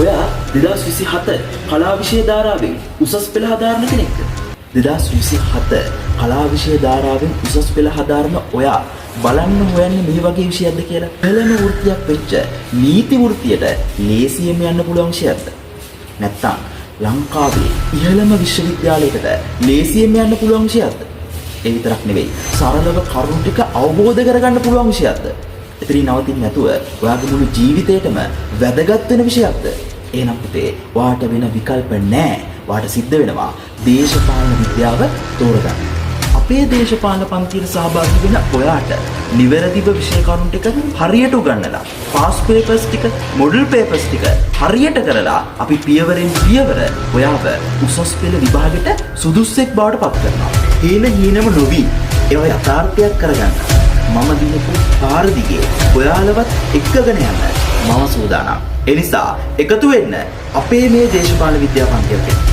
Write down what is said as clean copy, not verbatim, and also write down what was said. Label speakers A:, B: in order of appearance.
A: ඔයා 2027 කලා විෂය ධාරාවෙන් උසස් පෙළ හදාරන කෙනෙක්ද? 2027 කලා විෂය ධාරාවෙන් උසස් පෙළ හදාරන ඔයා බලන්න හොයන්නේ මේ වගේ විෂයක්ද කියලා. පළම වෘත්තියක් වෙච්ච නීති වෘත්තියට ලේසියෙන් යන්න පුළුවන් විෂයක්ද? නැත්නම් ලංකාවේ ඉහළම විශ්වවිද්‍යාලයකට ලේසියෙන් යන්න පුළුවන් විෂයක්ද? ඒ විතරක් නෙවෙයි. සරලව කරුණු ටික අවබෝධ කරගන්න පුළුවන් විෂයක්ද? එතනින් නවතින්නේ නැතුව ඔයාගේ මුළු ජීවිතේටම වැදගත් වෙන විෂයක්ද? එහෙනම් පුතේ ඔයාට වෙන විකල්ප නැහැ. ඔයාට සිද්ධ වෙනවා දේශපාලන විද්‍යාව තෝරගන්න. අපේ දේශපාලන පන්තියට සහභාගී වෙන ඔයාට නිවැරදිව විෂය කරුණු ටික හරියට උගන්වලා පාස් පේපර්ස් ටික මොඩල් පේපර්ස් ටික හරියට කරලා අපි පියවරෙන් පියවර ඔයාව උසස් පෙළ විභාගෙට සුදුස්සෙක් බවට පත් කරනවා. හීනම නොවි ඒවා යථාර්ථයක් කරගන්න. මම දිනපු පාර දිගේ ඔයාලවත් එක්කගෙන යන්න මම සූදානම්. ඒ නිසා එකතු වෙන්න අපේ මේ දේශපාලන විද්‍යා පන්තියට.